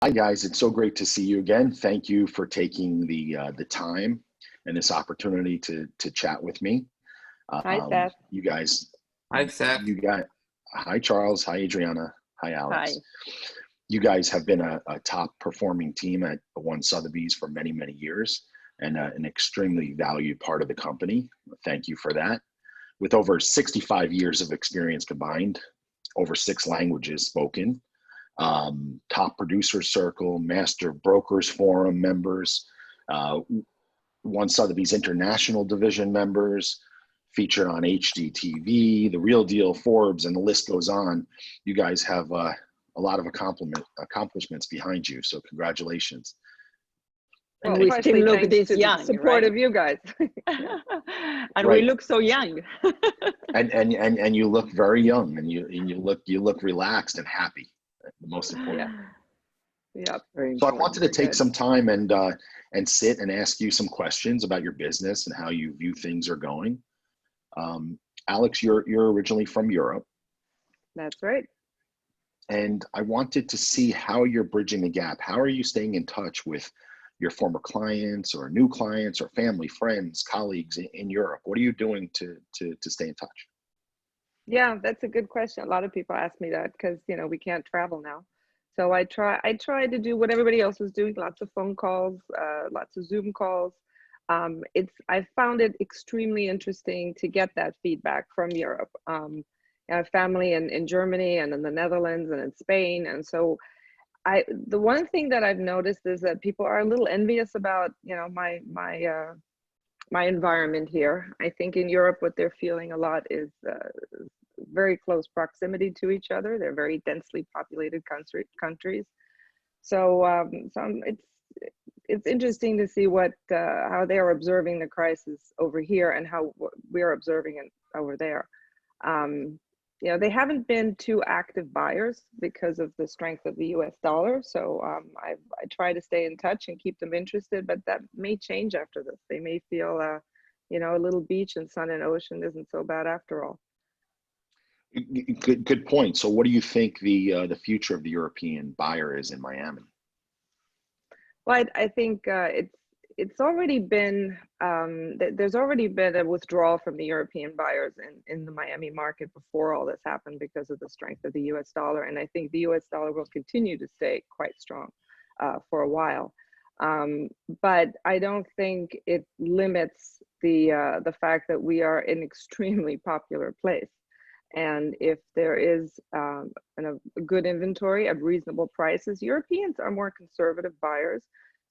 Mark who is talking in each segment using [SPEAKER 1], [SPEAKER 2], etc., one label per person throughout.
[SPEAKER 1] Hi guys, it's so great to see you again. Thank you for taking the time and this opportunity to chat with me.
[SPEAKER 2] Hi, Seth.
[SPEAKER 1] You guys,
[SPEAKER 3] Hi, Seth.
[SPEAKER 1] you got Hi Charles, hi Adriana, hi
[SPEAKER 2] Hi.
[SPEAKER 1] Alex. You guys have been a top performing team at One Sotheby's for many many years, and an extremely valued part of the company. Thank you for that. With over 65 years of experience combined, over 6 languages spoken, top producer circle, master brokers forum members, uh, One Sotheby's international division members, featured on HGTV, The Real Deal, Forbes, and the list goes on. You guys have a lot of accomplishments behind you, so congratulations.
[SPEAKER 2] And
[SPEAKER 3] Well,
[SPEAKER 2] we
[SPEAKER 3] firstly,
[SPEAKER 2] still look
[SPEAKER 3] thanks
[SPEAKER 2] this
[SPEAKER 3] to the
[SPEAKER 2] young,
[SPEAKER 3] support
[SPEAKER 2] right?
[SPEAKER 3] of you guys.
[SPEAKER 2] And we
[SPEAKER 1] Right,
[SPEAKER 2] look so young.
[SPEAKER 1] and you look very young, and you look relaxed and happy. The most important.
[SPEAKER 3] Yeah, yeah,
[SPEAKER 2] Very
[SPEAKER 1] So I wanted
[SPEAKER 2] important.
[SPEAKER 1] to
[SPEAKER 3] very
[SPEAKER 1] take
[SPEAKER 3] good.
[SPEAKER 1] some time and sit and ask you some questions about your business and how you view things are going. Um, Alex, you're originally from Europe,
[SPEAKER 3] That's right.
[SPEAKER 1] and I wanted to see how you're bridging the gap. How are you staying in touch with your former clients or new clients or family, friends, colleagues in Europe? What are you doing to stay in touch?
[SPEAKER 3] Yeah, that's a good question. A lot of people ask me that because, we can't travel now. So I try to do what everybody else was doing, lots of phone calls, lots of Zoom calls. I found it extremely interesting to get that feedback from Europe. I have family in Germany and in the Netherlands and in Spain. And so the one thing that I've noticed is that people are a little envious about, my environment here. I think in Europe, what they're feeling a lot is very close proximity to each other. They're very densely populated countries. So, it's interesting to see how they are observing the crisis over here and how we're observing it over there. Um, they haven't been too active buyers because of the strength of the U.S. dollar. So I try to stay in touch and keep them interested, but that may change after this. They may feel, a little beach and sun and ocean isn't so bad after all.
[SPEAKER 1] Good point. So what do you think the future of the European buyer is in Miami?
[SPEAKER 3] Well, I think it's already been there's already been a withdrawal from the European buyers in the Miami market before all this happened because of the strength of the U.S. dollar, and I think the U.S. dollar will continue to stay quite strong for a while. But I don't think it limits the fact that we are an extremely popular place. And if there is a good inventory at reasonable prices, Europeans are more conservative buyers.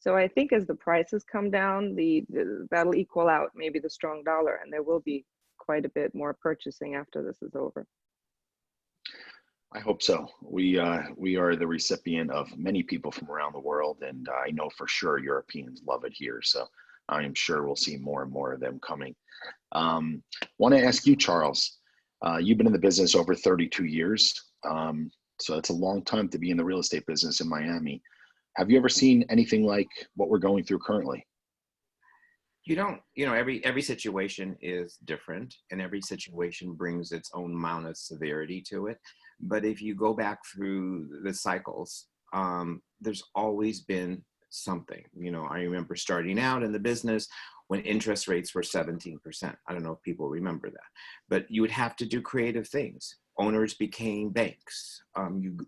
[SPEAKER 3] So I think as the prices come down, that'll equal out maybe the strong dollar, and there will be quite a bit more purchasing after this is over.
[SPEAKER 1] I hope so. We are the recipient of many people from around the world, and I know for sure Europeans love it here. So I am sure we'll see more and more of them coming. Want to ask you, Charles. You've been in the business over 32 years, so it's a long time to be in the real estate business in Miami. Have you ever seen anything like what we're going through currently?
[SPEAKER 4] Every situation is different, and every situation brings its own amount of severity to it. But if you go back through the cycles, there's always been something. I remember starting out in the business when interest rates were 17%. I don't know if people remember that, but you would have to do creative things. Owners became banks.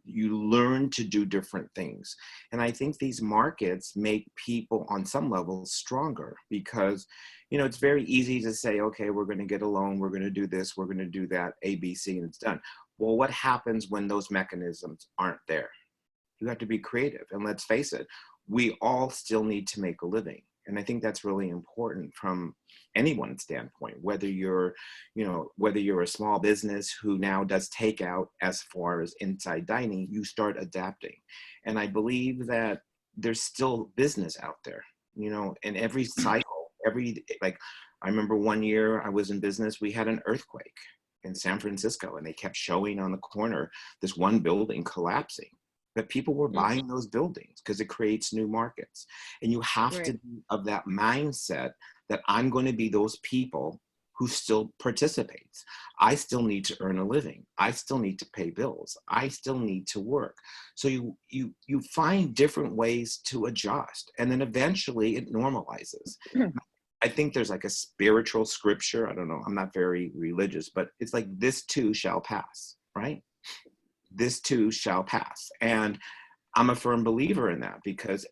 [SPEAKER 4] You learn to do different things. And I think these markets make people on some level stronger because, it's very easy to say, okay, we're going to get a loan, we're going to do this, we're going to do that, A, B, C, and it's done. Well, what happens when those mechanisms aren't there? You have to be creative. And let's face it, we all still need to make a living. And I think that's really important from anyone's standpoint, whether you're a small business who now does takeout as far as inside dining, you start adapting. And I believe that there's still business out there, in every cycle, I remember one year I was in business, we had an earthquake in San Francisco and they kept showing on the corner this one building collapsing. But people were buying those buildings because it creates new markets. And you have to be of that mindset that I'm going to be those people who still participates. I still need to earn a living. I still need to pay bills. I still need to work. So you find different ways to adjust, and then eventually it normalizes. I think there's like a spiritual scripture. I don't know. I'm not very religious, but it's like, this too shall pass, right? This too shall pass. And I'm a firm believer in that, because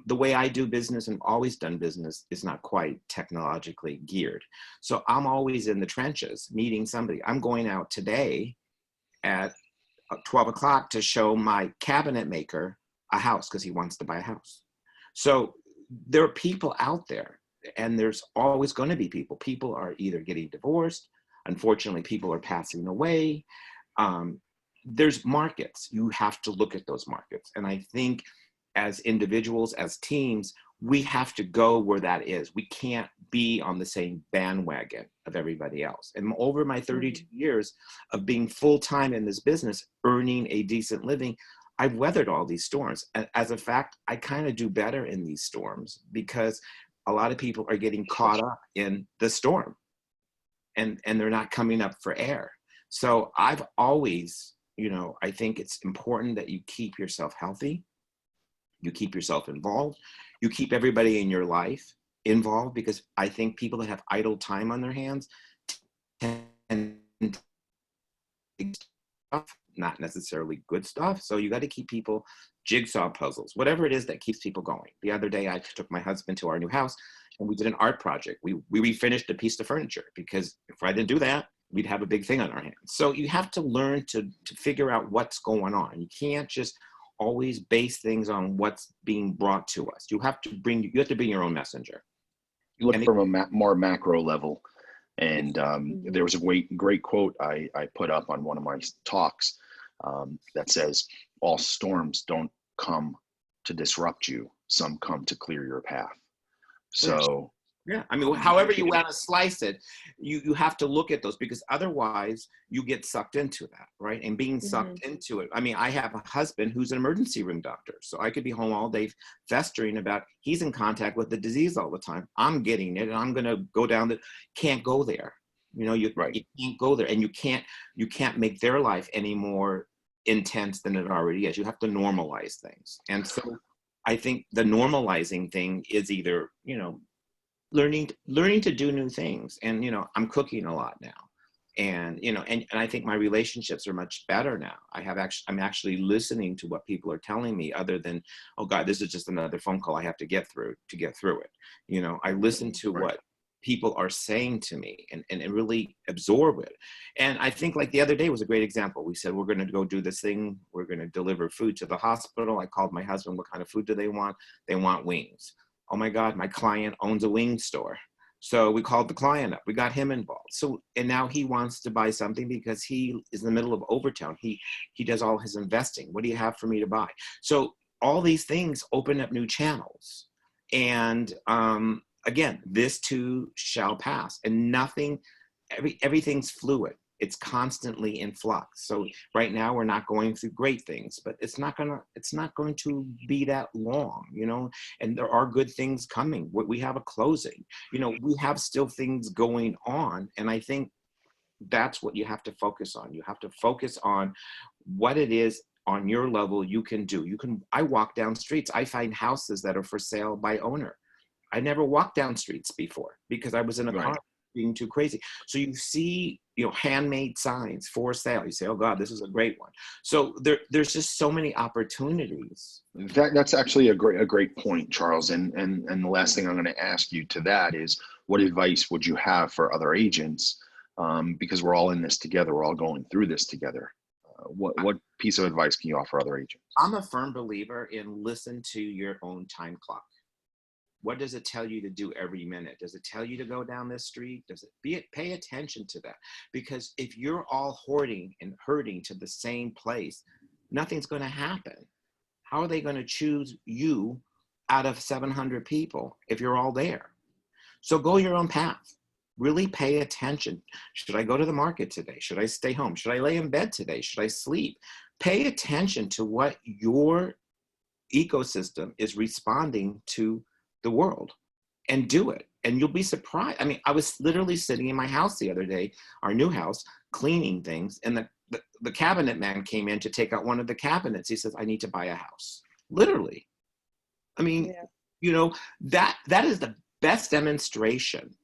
[SPEAKER 4] the way I do business and always done business is not quite technologically geared. So I'm always in the trenches meeting somebody. I'm going out today at 12 o'clock to show my cabinet maker a house because he wants to buy a house. So there are people out there, and there's always going to be people. People are either getting divorced. Unfortunately, people are passing away. There's markets. You have to look at those markets. And I think as individuals, as teams, we have to go where that is. We can't be on the same bandwagon of everybody else. And over my 32 years of being full-time in this business, earning a decent living, I've weathered all these storms. And as a fact, I kind of do better in these storms, because a lot of people are getting caught up in the storm, and they're not coming up for air. So I've always, I think it's important that you keep yourself healthy, you keep yourself involved, you keep everybody in your life involved, because I think people that have idle time on their hands tend to stuff, not necessarily good stuff. So you got to keep people jigsaw puzzles, whatever it is that keeps people going. The other day, I took my husband to our new house and we did an art project. We refinished a piece of furniture, because if I didn't do that, we'd have a big thing on our hands. So you have to learn to figure out what's going on. You can't just always base things on what's being brought to us. You have to bring your own messenger.
[SPEAKER 1] You look from a more macro level. And there was a great quote I put up on one of my talks that says, all storms don't come to disrupt you. Some come to clear your path. So
[SPEAKER 4] yeah, I mean, however you want to slice it, you have to look at those, because otherwise you get sucked into that, right? And being sucked into it. I mean, I have a husband who's an emergency room doctor, so I could be home all day festering about, he's in contact with the disease all the time. I'm getting it, and I'm going to go down can't go there. You can't go there, and you can't make their life any more intense than it already is. You have to normalize things. And so I think the normalizing thing is either, learning to do new things. And, I'm cooking a lot now. And, and I think my relationships are much better now. I'm actually listening to what people are telling me, other than, oh God, this is just another phone call I have to get through it. I listen to what people are saying to me and really absorb it. And I think, like, the other day was a great example. We said, we're going to go do this thing. We're going to deliver food to the hospital. I called my husband, what kind of food do they want? They want wings. Oh my God, my client owns a wing store. So we called the client up, we got him involved. So, and now he wants to buy something because he is in the middle of Overtown. He does all his investing. What do you have for me to buy? So all these things open up new channels. And again, this too shall pass, and everything's fluid. It's constantly in flux. So right now we're not going through great things, but it's not going to be that long, and there are good things coming. We have a closing, we have still things going on. And I think that's what you have to focus on. You have to focus on what it is on your level you can do. I walk down streets, I find houses that are for sale by owner. I never walked down streets before because I was in a car being too crazy. So you see, handmade signs for sale. You say, oh God, this is a great one. So there's just so many opportunities.
[SPEAKER 1] That's actually a great point, Charles. And the last thing I'm going to ask you to that is, what advice would you have for other agents? Because we're all in this together. We're all going through this together. What piece of advice can you offer other agents?
[SPEAKER 4] I'm a firm believer in listen to your own time clock. What does it tell you to do every minute? Does it tell you to go down this street? Pay attention to that? Because if you're all hoarding and hurting to the same place, nothing's going to happen. How are they going to choose you out of 700 people if you're all there? So go your own path. Really pay attention. Should I go to the market today? Should I stay home? Should I lay in bed today? Should I sleep? Pay attention to what your ecosystem is responding to the world, and do it. And you'll be surprised. I mean, I was literally sitting in my house the other day, our new house, cleaning things, and the cabinet man came in to take out one of the cabinets. He says, I need to buy a house. Literally. I mean, you know, that is the best demonstration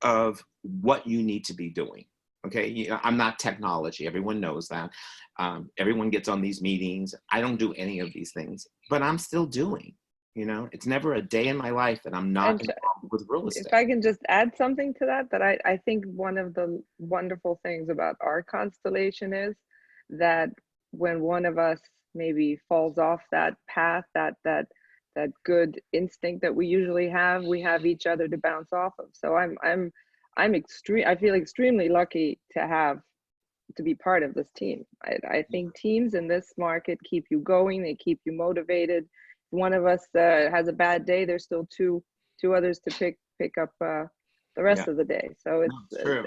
[SPEAKER 4] of what you need to be doing. Okay, you know, I'm not technology. Everyone knows that. Everyone gets on these meetings. I don't do any of these things, but I'm still doing. You know, it's never a day in my life that I'm not involved with real estate.
[SPEAKER 3] If I can just add something to that, I think one of the wonderful things about our constellation is that when one of us maybe falls off that path, that good instinct that we usually have, we have each other to bounce off of. So I feel extremely lucky to be part of this team. I think teams in this market keep you going, they keep you motivated. If one of us has a bad day, there's still two others to pick up the rest of the day. So it's
[SPEAKER 4] true.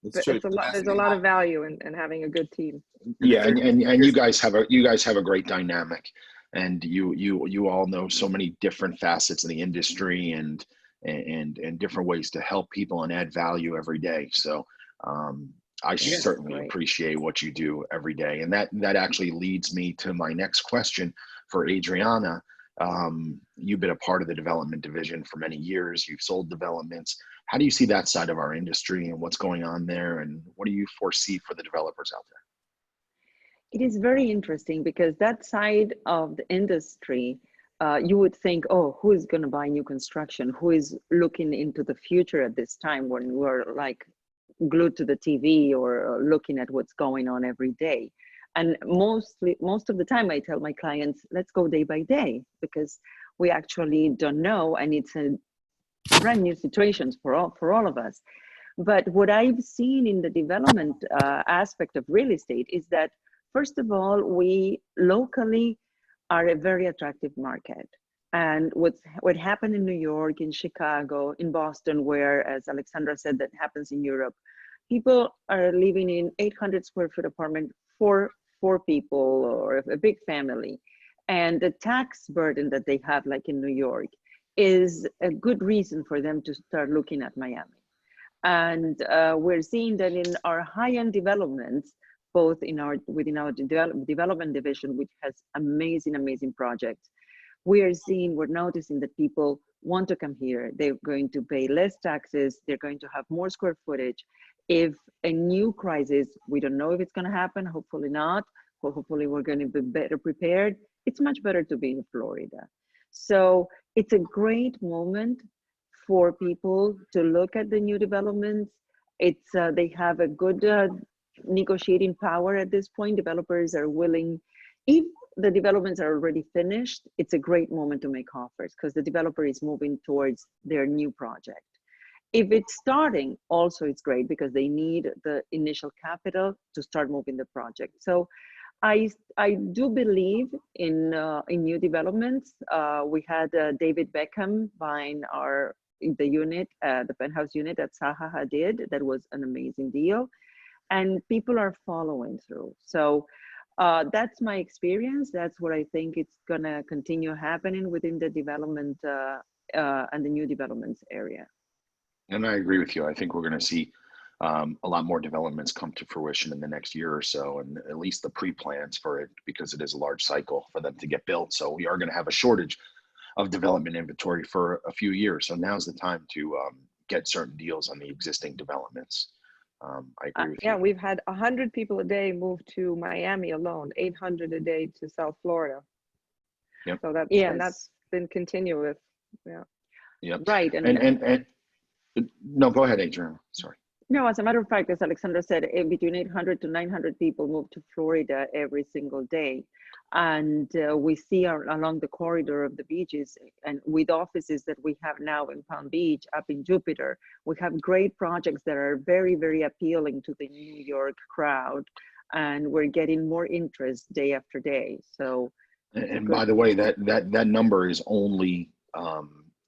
[SPEAKER 3] It's true. There's a lot of value in having a good team.
[SPEAKER 1] Yeah, and you guys have a great dynamic, and you all know so many different facets of the industry and different ways to help people and add value every day. So I certainly appreciate what you do every day, and that actually leads me to my next question for Adriana. You've been a part of the development division for many years. You've sold developments. How do you see that side of our industry and what's going on there? And what do you foresee for the developers out there?
[SPEAKER 2] It is very interesting because that side of the industry, you would think, oh, who is going to buy new construction? Who is looking into the future at this time when we're like glued to the TV or looking at what's going on every day? And most of the time I tell my clients, let's go day by day, because we actually don't know, and it's a brand new situations for all of us. But what I've seen in the development aspect of real estate is that, first of all, we locally are a very attractive market. And what happened in New York, in Chicago, in Boston, where, as Alexandra said, that happens in Europe, people are living in 800 square foot apartment for 4 people or a big family. And the tax burden that they have, like in New York, is a good reason for them to start looking at Miami. And we're seeing that in our high-end developments, both within our development division, which has amazing projects, we're noticing that people want to come here. They're going to pay less taxes. They're going to have more square footage. If a new crisis, we don't know if it's going to happen, hopefully not, or hopefully we're going to be better prepared, it's much better to be in Florida. So it's a great moment for people to look at the new developments. They have a good negotiating power at this point. Developers are willing, if the developments are already finished, it's a great moment to make offers because the developer is moving towards their new project. If it's starting, also it's great because they need the initial capital to start moving the project. So I do believe in new developments. We had David Beckham buying the penthouse unit that Zaha Hadid. That was an amazing deal, and people are following through. So that's my experience. That's what I think it's gonna continue happening within the development and the new developments area.
[SPEAKER 1] And I agree with you. I think we're going to see a lot more developments come to fruition in the next year or so, and at least the pre-plans for it, because it is a large cycle for them to get built. So we are going to have a shortage of development inventory for a few years. So now's the time to get certain deals on the existing developments. I agree with you.
[SPEAKER 3] Yeah, we've had 100 people a day move to Miami alone, 800 a day to South Florida.
[SPEAKER 1] Yep.
[SPEAKER 3] So that's been continuous. Yeah.
[SPEAKER 1] Yep.
[SPEAKER 2] Right.
[SPEAKER 1] And no, go ahead, Adriana. Sorry.
[SPEAKER 2] No, as a matter of fact, as Alexandra said, between 800 to 900 people move to Florida every single day. And we see along the corridor of the beaches, and with offices that we have now in Palm Beach, up in Jupiter, we have great projects that are very, very appealing to the New York crowd. And we're getting more interest day after day. So,
[SPEAKER 1] and by the way, that number is only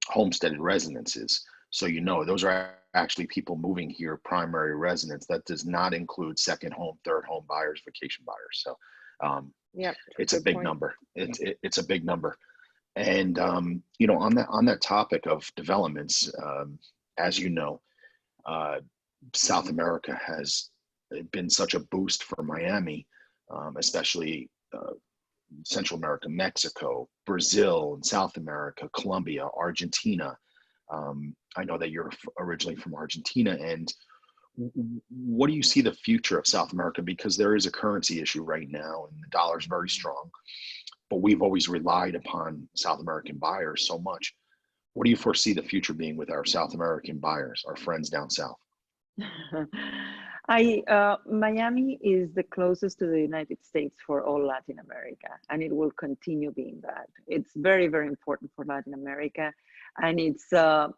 [SPEAKER 1] homesteaded residences. So, those are actually people moving here, primary residence. That does not include second home, third home buyers, vacation buyers. So it's a big number. It's a big number. And you know, on that topic of developments, as you know, uh, South America has been such a boost for Miami, especially Central America, Mexico, Brazil, and South America, Colombia, Argentina. I know that you're originally from Argentina, and what do you see the future of South America? Because there is a currency issue right now, and the dollar is very strong. But we've always relied upon South American buyers so much. What do you foresee the future being with our South American buyers, our friends down south?
[SPEAKER 2] Miami is the closest to the United States for all Latin America, and it will continue being that. It's very, very important for Latin America, and it's a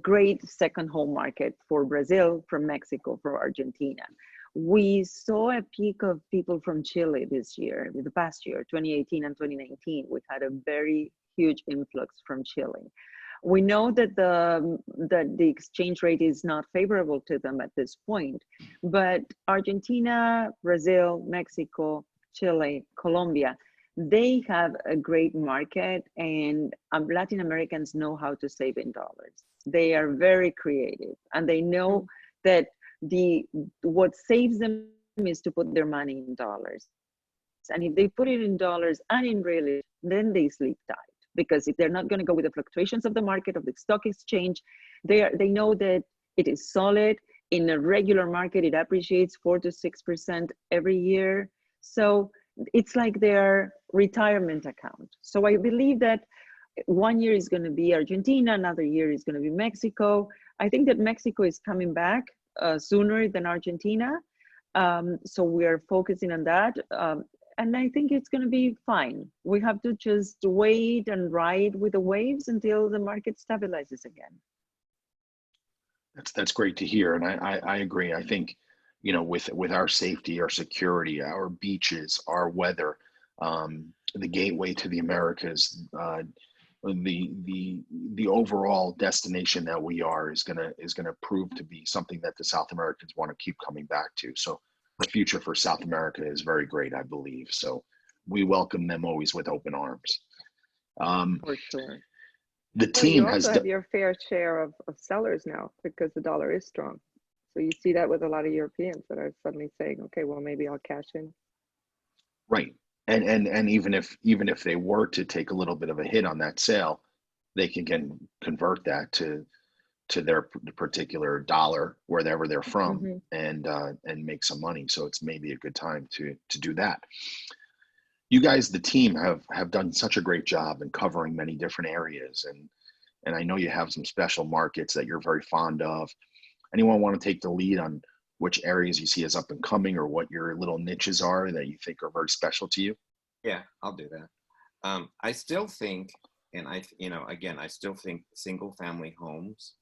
[SPEAKER 2] great second home market for Brazil, for Mexico, for Argentina. We saw a peak of people from Chile this year, the past year, 2018 and 2019. We had a very huge influx from Chile. We know that the exchange rate is not favorable to them at this point, but Argentina, Brazil, Mexico, Chile, Colombia, they have a great market, and Latin Americans know how to save in dollars. They are very creative, and they know that what saves them is to put their money in dollars. And if they put it in dollars and in real estate, then they sleep tight. Because if they're not going to go with the fluctuations of the market, of the stock exchange, they know that it is solid. In a regular market, it appreciates 4 to 6% every year. So it's like their retirement account. So I believe that one year is going to be Argentina, another year is going to be Mexico. I think that Mexico is coming back sooner than Argentina. So we are focusing on that. And I think it's going to be fine. We have to just wait and ride with the waves until the market stabilizes again.
[SPEAKER 1] That's great to hear, and I agree. I think, you know, with our safety, our security, our beaches, our weather, the gateway to the Americas, the overall destination that we are is gonna prove to be something that the South Americans want to keep coming back to. So the future for South America is very great, I believe. So we welcome them always with open arms.
[SPEAKER 2] For sure.
[SPEAKER 1] The
[SPEAKER 3] Well, you
[SPEAKER 1] team
[SPEAKER 3] also
[SPEAKER 1] has
[SPEAKER 3] have your fair share of sellers now because the dollar is strong. So you see that with a lot of Europeans that are suddenly saying, okay, well, maybe I'll cash in.
[SPEAKER 1] right. And even if they were to take a little bit of a hit on that sale, they can convert that to their particular dollar wherever they're from, and make some money. So it's maybe a good time to do that. You guys, the team, have done such a great job in covering many different areas, and I know you have some special markets that you're very fond of. Anyone want to take the lead on which areas you see as up and coming, or what your little niches are that you think are very special to you?
[SPEAKER 4] Yeah, I'll do that. I still think, and I still think single family homes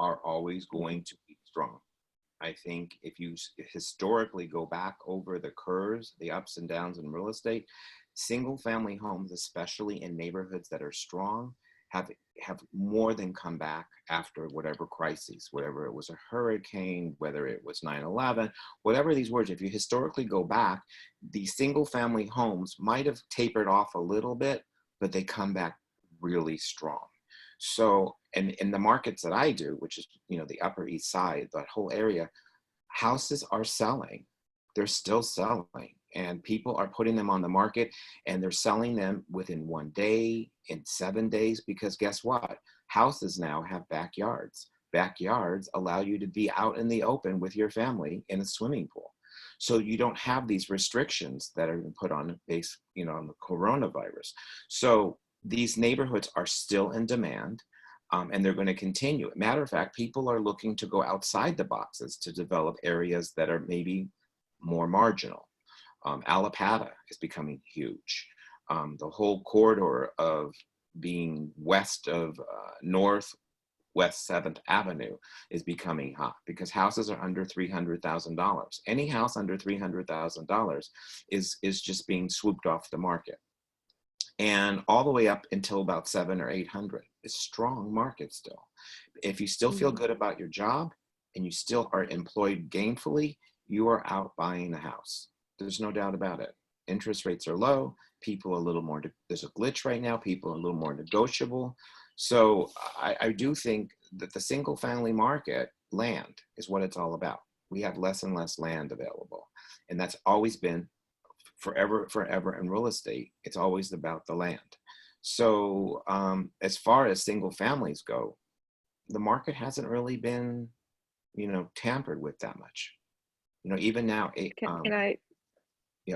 [SPEAKER 4] are always going to be strong. I think if you historically go back over the curves, the ups and downs in real estate, single family homes, especially in neighborhoods that are strong, have more than come back after whatever crises, whether it was a hurricane, whether it was 9/11, whatever these words. If you historically go back, the single family homes might have tapered off a little bit, but they come back really strong. So, and in the markets that I do, which is, the Upper East Side, that whole area, houses are selling. They're still selling, and people are putting them on the market, and they're selling them within 1 day, in 7 days, because guess what? Houses now have backyards. Backyards allow you to be out in the open with your family in a swimming pool. So you don't have these restrictions that are put on on the coronavirus. So these neighborhoods are still in demand, and they're going to continue. Matter of fact, people are looking to go outside the boxes to develop areas that are maybe more marginal. Alapata is becoming huge. The whole corridor of being west of Northwest 7th Avenue is becoming hot because houses are under $300,000. Any house under $300,000 is just being swooped off the market. And all the way up until about 700 or 800. It's strong market still. If you still feel good about your job and you still are employed gainfully, you are out buying a house. There's no doubt about it. Interest rates are low. people a little more, there's a glitch right now, people are a little more negotiable. So I do think that the single family market, land is what it's all about. We have less and less land available. And that's always been forever in real estate. It's always about the land. So as far as single families go, the market hasn't really been, tampered with that much. Even now,
[SPEAKER 3] Can I?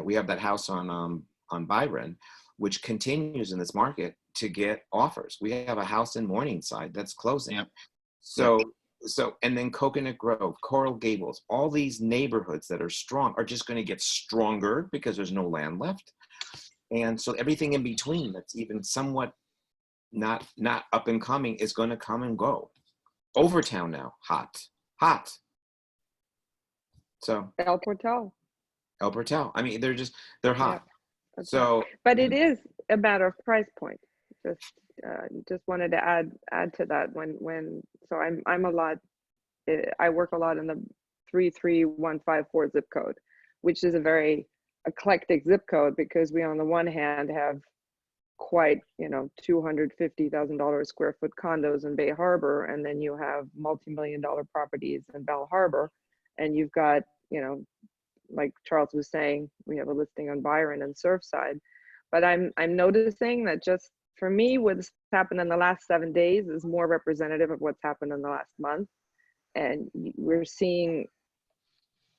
[SPEAKER 4] we have that house on Byron, which continues in this market to get offers. We have a house in Morningside that's closing.
[SPEAKER 1] Yep.
[SPEAKER 4] So, and then Coconut Grove, Coral Gables, all these neighborhoods that are strong are just going to get stronger because there's no land left. And so everything in between that's even somewhat not up and coming is going to come and go. Overtown now, hot. So
[SPEAKER 3] El Portal.
[SPEAKER 4] El Portal. I mean, they're hot.
[SPEAKER 3] Yeah,
[SPEAKER 4] so,
[SPEAKER 3] but it is a matter of price point. Just wanted to add to that. So I'm a lot. I work a lot in the 33154 zip code, which is a very eclectic zip code because we, on the one hand, have quite $250,000 square foot condos in Bay Harbor, and then you have multi-million-dollar properties in Bell Harbor, and you've got like Charles was saying, we have a listing on Byron and Surfside. But I'm noticing that just for me, what's happened in the last 7 days is more representative of what's happened in the last month. And we're seeing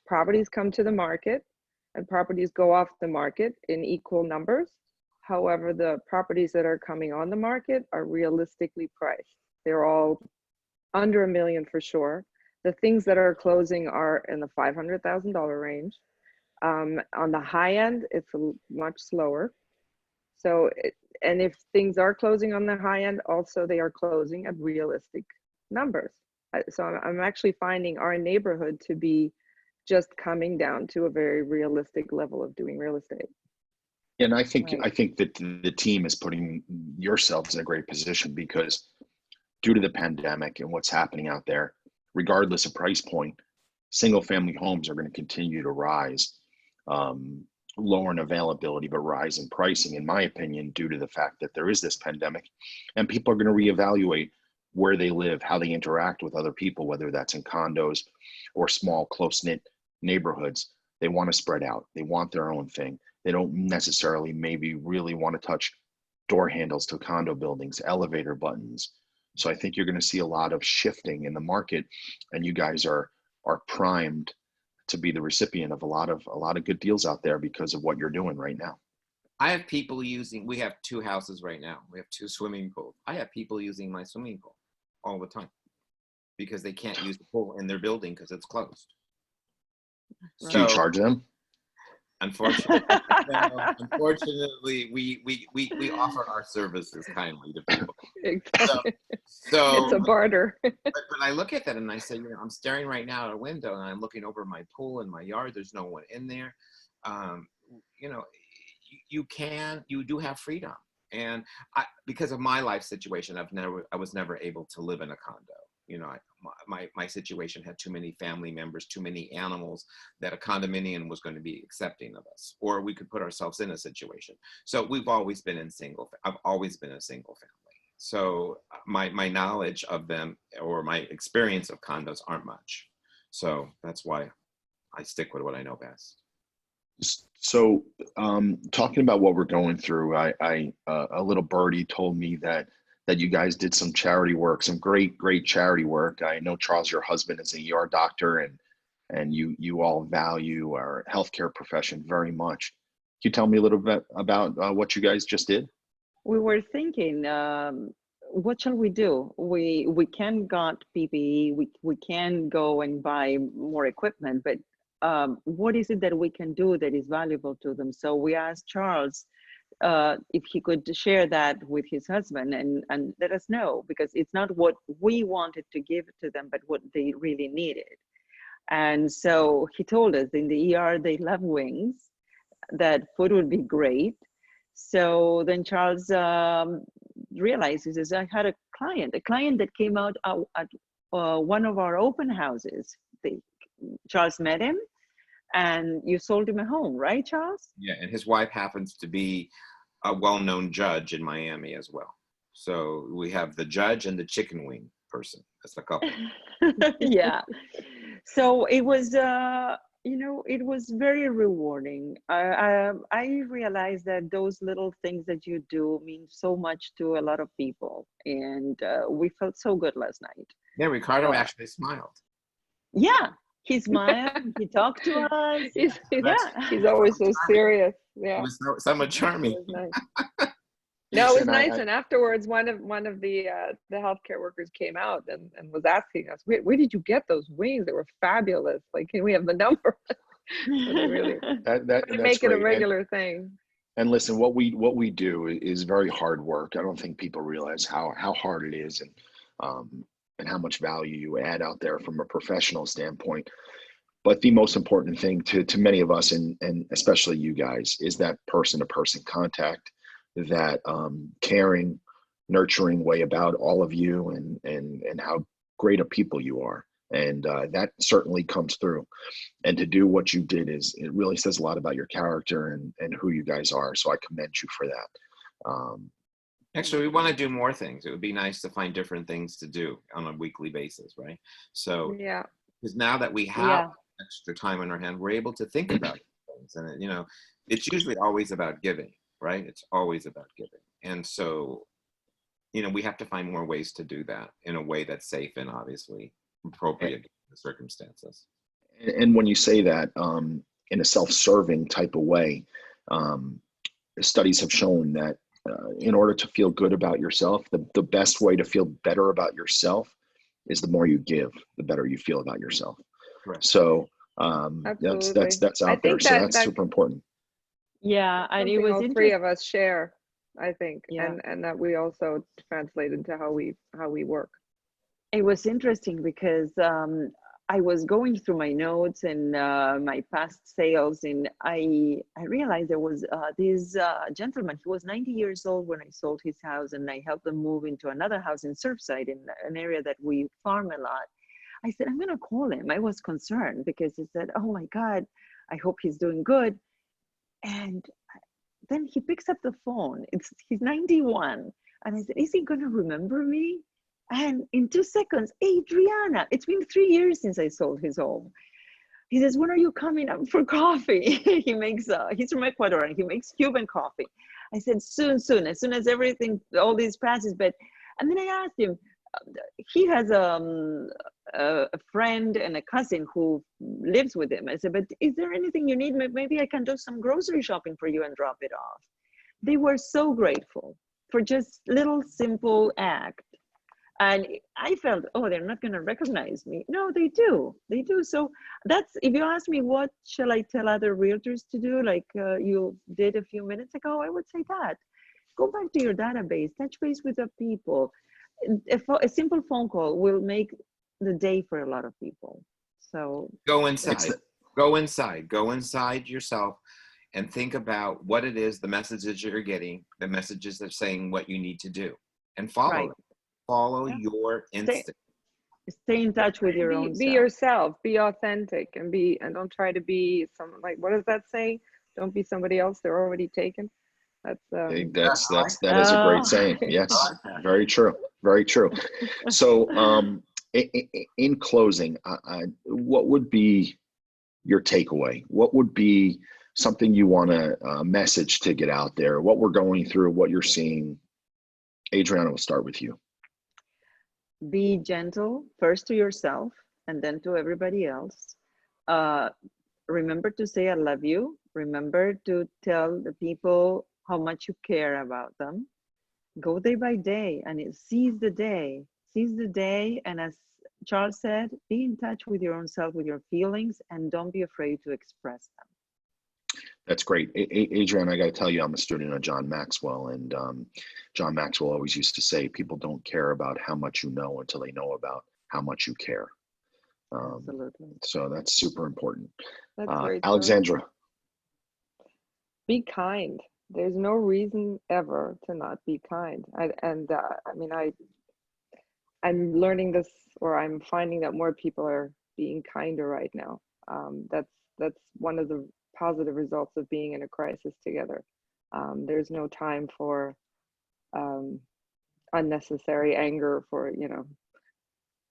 [SPEAKER 3] properties come to the market and properties go off the market in equal numbers. However, the properties that are coming on the market are realistically priced. They're all under $1 million for sure. The things that are closing are in the $500,000 range. On the high end, it's much slower. So, and if things are closing on the high end, also they are closing at realistic numbers. So I'm actually finding our neighborhood to be just coming down to a very realistic level of doing real estate.
[SPEAKER 1] And I think that the team is putting yourselves in a great position because due to the pandemic and what's happening out there, regardless of price point, single family homes are going to continue to rise, lower in availability, but rise in pricing, in my opinion, due to the fact that there is this pandemic and people are going to reevaluate where they live, how they interact with other people, whether that's in condos or small, close-knit neighborhoods. They want to spread out. They want their own thing. They don't necessarily maybe really want to touch door handles to condo buildings, elevator buttons. So I think you're going to see a lot of shifting in the market, and you guys are primed to be the recipient of a lot of good deals out there because of what you're doing right now.
[SPEAKER 4] I have people we have 2 houses right now. We have 2 swimming pools. I have people using my swimming pool all the time because they can't use the pool in their building because it's closed.
[SPEAKER 1] Right. Do you charge them?
[SPEAKER 4] Unfortunately, we offer our services kindly to people.
[SPEAKER 3] Exactly.
[SPEAKER 4] So
[SPEAKER 3] it's a barter.
[SPEAKER 4] but I look at that and I say, I'm staring right now at a window and I'm looking over my pool in my yard. There's no one in there. You do have freedom. And because of my life situation, I was never able to live in a condo. My situation had too many family members, too many animals that a condominium was going to be accepting of us, or we could put ourselves in a situation. So I've always been a single family. So my knowledge of them or my experience of condos aren't much. So that's why I stick with what I know best.
[SPEAKER 1] So talking about what we're going through, a little birdie told me that you guys did some charity work, some great charity work. I know, Charles, your husband is an ER doctor, and you all value our healthcare profession very much. Can you tell me a little bit about what you guys just did?
[SPEAKER 2] We were thinking, what shall we do? We can got PPE, we can go and buy more equipment, but what is it that we can do that is valuable to them? So we asked Charles if he could share that with his husband and let us know, because it's not what we wanted to give to them, but what they really needed. And so he told us in the ER they love wings, that food would be great. So then Charles realized, he says, I had a client that came out at one of our open houses. Charles met him and you sold him a home, right, Charles?
[SPEAKER 4] Yeah, and his wife happens to be a well-known judge in Miami as well. So we have the judge and the chicken wing person as a couple.
[SPEAKER 2] Yeah. So it was, it was very rewarding. I realized that those little things that you do mean so much to a lot of people, and we felt so good last night.
[SPEAKER 4] Yeah, Ricardo actually smiled.
[SPEAKER 2] Yeah, he smiled. He talked to us.
[SPEAKER 3] He's always so serious.
[SPEAKER 4] It
[SPEAKER 3] Yeah,
[SPEAKER 4] was somewhat charming.
[SPEAKER 3] it was nice. No, it was
[SPEAKER 1] Listen,
[SPEAKER 3] nice. And afterwards, one of the healthcare workers came out and was asking us, where did you get those wings? They were fabulous. Like, can we have the number? So they really
[SPEAKER 1] that's
[SPEAKER 3] make it a
[SPEAKER 1] great.
[SPEAKER 3] regular thing.
[SPEAKER 1] And listen, what we do is very hard work. I don't think people realize how hard it is, and how much value you add out there from a professional standpoint. But the most important thing to many of us, and especially you guys, is that person to person contact, that caring, nurturing way about all of you, and how great of people you are. And that certainly comes through. And to do what you did, it really says a lot about your character and who you guys are. So I commend you for that.
[SPEAKER 4] Actually, we want to do more things. It would be nice to find different things to do on a weekly basis, right? So,
[SPEAKER 3] Yeah.
[SPEAKER 4] because now that we have extra time on our hand, we're able to think about things. And, it's usually always about giving, right? It's always about giving. And so, we have to find more ways to do that in a way that's safe and obviously appropriate to the circumstances.
[SPEAKER 1] And when you say that, in a self-serving type of way, studies have shown that in order to feel good about yourself, the best way to feel better about yourself is the more you give, the better you feel about yourself.
[SPEAKER 4] Correct.
[SPEAKER 1] So
[SPEAKER 3] Absolutely.
[SPEAKER 1] that's out there. So that's super important.
[SPEAKER 2] Yeah, and it was
[SPEAKER 3] all three of us share, I think, and that we also translate into how we work.
[SPEAKER 2] It was interesting because I was going through my notes and my past sales, and I realized there was this gentleman. He was 90 years old when I sold his house, and I helped him move into another house in Surfside, in an area that we farm a lot. I said, I'm going to call him. I was concerned because he said, oh my God, I hope he's doing good. And then he picks up the phone. He's 91. And I said, is he going to remember me? And in 2 seconds, Adriana, it's been 3 years since I sold his home. He says, when are you coming up for coffee? He's from Ecuador, and he makes Cuban coffee. I said, soon, as soon as everything, all this passes. And then I asked him, he has a friend and a cousin who lives with him. I said, but is there anything you need? Maybe I can do some grocery shopping for you and drop it off. They were so grateful for just little simple act. And I felt, oh, they're not going to recognize me. No, they do. They do. So that's, if you ask me, what shall I tell other realtors to do, like you did a few minutes ago, I would say that. Go back to your database, touch base with the people. A simple phone call will make the day for a lot of people. So
[SPEAKER 4] go inside yourself and think about what it is, the messages you're getting, the messages that are saying what you need to do, and follow them. Follow your instinct.
[SPEAKER 2] Stay in touch with your own self.
[SPEAKER 3] Be yourself, be authentic, and don't try to be what does that say? Don't be somebody else. They're already taken. That
[SPEAKER 1] is a great saying. Yes, very true. Very true. So, in closing, what would be your takeaway? What would be something you want to message to get out there? What we're going through, what you're seeing. Adriana, we'll start with you.
[SPEAKER 2] Be gentle first to yourself and then to everybody else. Remember to say I love you. Remember to tell the people how much you care about them. Go day by day and seize the day. Seize the day, and as Charles said, be in touch with your own self, with your feelings, and don't be afraid to express them.
[SPEAKER 1] That's great. Adrian, I got to tell you, I'm a student of John Maxwell, and John Maxwell always used to say, people don't care about how much you know until they know about how much you care.
[SPEAKER 2] Absolutely.
[SPEAKER 1] So that's super important.
[SPEAKER 3] That's great.
[SPEAKER 1] Alexandra.
[SPEAKER 3] Be kind. There's no reason ever to not be kind. I'm learning this, or I'm finding that more people are being kinder right now. That's one of the positive results of being in a crisis together. There's no time for unnecessary anger for, you know,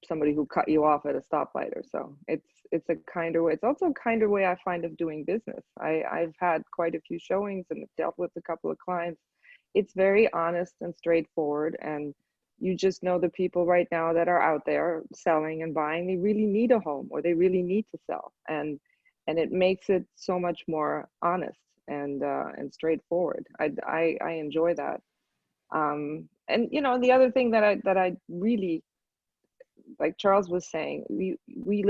[SPEAKER 3] somebody who cut you off at a stoplight or so. It's a kinder way. It's also a kinder way I find of doing business. I've had quite a few showings and dealt with a couple of clients. It's very honest and straightforward, and you just know the people right now that are out there selling and buying, they really need a home or they really need to sell, and it makes it so much more honest and straightforward. I enjoy that. And you know, the other thing that I really, like Charles was saying,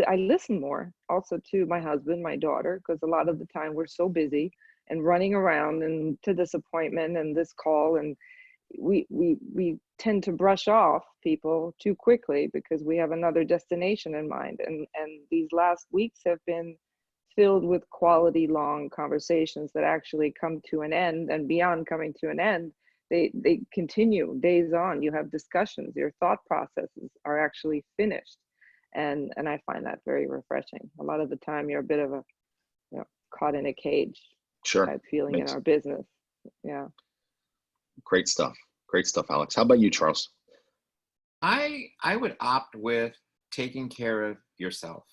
[SPEAKER 3] I listen more also to my husband, my daughter, because a lot of the time we're so busy and running around and to this appointment and this call, and we tend to brush off people too quickly because we have another destination in mind. And these last weeks have been filled with quality long conversations that actually come to an end, and beyond coming to an end, they continue days on. You have discussions, your thought processes are actually finished, and I find that very refreshing. A lot of the time you're a bit of a, you know, caught in a cage type feeling in our business. Yeah.
[SPEAKER 1] Great stuff. Great stuff, Alex. How about you, Charles?
[SPEAKER 4] I would opt with taking care of yourself,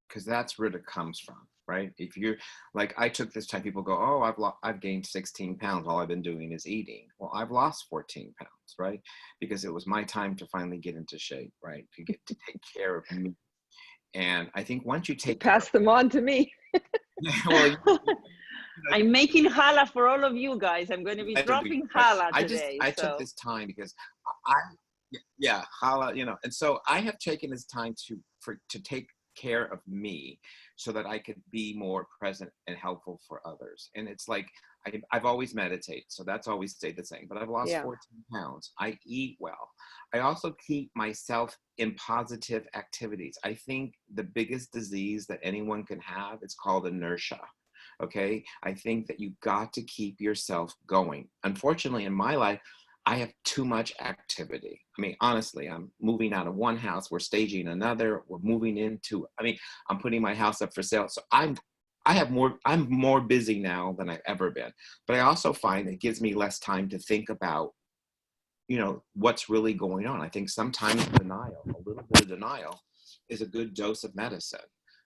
[SPEAKER 4] because that's where it comes from, right? If you're like, I took this time, people go, oh, I've gained 16 pounds. All I've been doing is eating. Well, I've lost 14 pounds, right? Because it was my time to finally get into shape, right? To get to take care of me. And I think once you take
[SPEAKER 3] pass them on to me.
[SPEAKER 4] Well,
[SPEAKER 2] I'm making challah for all of you guys. I'm going to be dropping challah today.
[SPEAKER 4] I took this time because challah, you know, and so I have taken this time to take care of me so that I could be more present and helpful for others. And it's like, I've always meditated, so that's always stayed the same, but I've lost 14 pounds. I eat well. I also keep myself in positive activities. I think the biggest disease that anyone can have is called inertia. Okay. I think that you've got to keep yourself going. Unfortunately, in my life, I have too much activity. I mean, honestly, I'm moving out of one house, we're staging another, we're moving into, I mean, I'm putting my house up for sale. So I'm more busy now than I've ever been. But I also find it gives me less time to think about, you know, what's really going on. I think sometimes denial, a little bit of denial, is a good dose of medicine.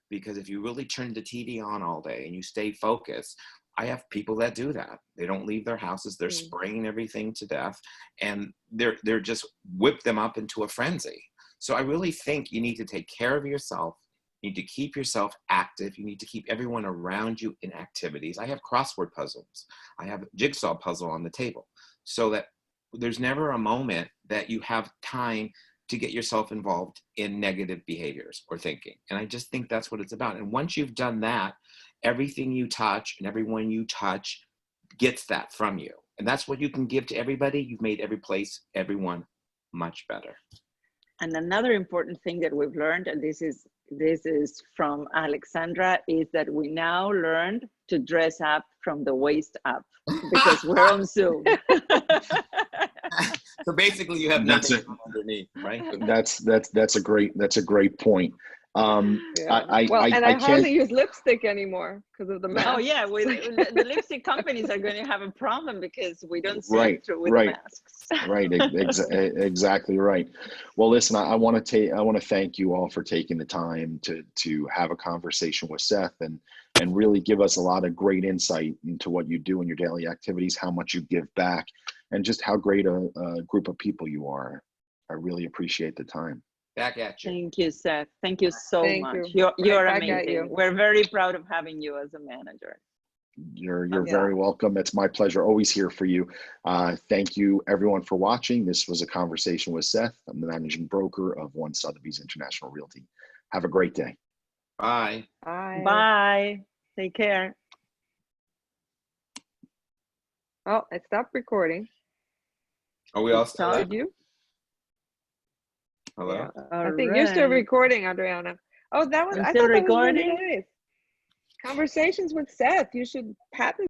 [SPEAKER 4] Because if you really turn the TV on all day and you stay focused, I have people that do that. They don't leave their houses. They're spraying everything to death, and they're just whip them up into a frenzy. So I really think you need to take care of yourself. You need to keep yourself active. You need to keep everyone around you in activities. I have crossword puzzles. I have a jigsaw puzzle on the table, so that there's never a moment that you have time to get yourself involved in negative behaviors or thinking. And I just think that's what it's about. And once you've done that, everything you touch and everyone you touch gets that from you. And that's what you can give to everybody. You've made every place, everyone much better.
[SPEAKER 2] And another important thing that we've learned, and this is from Alexandra, is that we now learned to dress up from the waist up because we're on Zoom.
[SPEAKER 4] So basically you have nothing underneath, right?
[SPEAKER 1] That's a great point.
[SPEAKER 3] I hardly use lipstick anymore because of the mask.
[SPEAKER 2] Oh yeah, the lipstick companies are going to have a problem because we don't see through with the masks.
[SPEAKER 1] Right, exactly right. Well, listen, I want to thank you all for taking the time to have a conversation with Seth and really give us a lot of great insight into what you do in your daily activities, how much you give back, and just how great a group of people you are. I really appreciate the time.
[SPEAKER 4] Back at you.
[SPEAKER 2] Thank you, Seth. Thank you so much. You're amazing. We're very proud of having you as a manager.
[SPEAKER 1] You're very welcome. It's my pleasure. Always here for you. Thank you, everyone, for watching. This was a conversation with Seth. I'm the managing broker of One Sotheby's International Realty. Have a great day.
[SPEAKER 4] Bye.
[SPEAKER 3] Bye.
[SPEAKER 2] Bye. Take care.
[SPEAKER 3] Oh, I stopped recording.
[SPEAKER 4] Are we all still
[SPEAKER 3] Did you?
[SPEAKER 4] Hello?
[SPEAKER 3] Yeah. I think you're still recording, Adriana. Oh, that was,
[SPEAKER 2] I'm
[SPEAKER 3] I
[SPEAKER 2] still
[SPEAKER 3] thought that was
[SPEAKER 2] recording.
[SPEAKER 3] really nice. Conversations with Seth. You should patent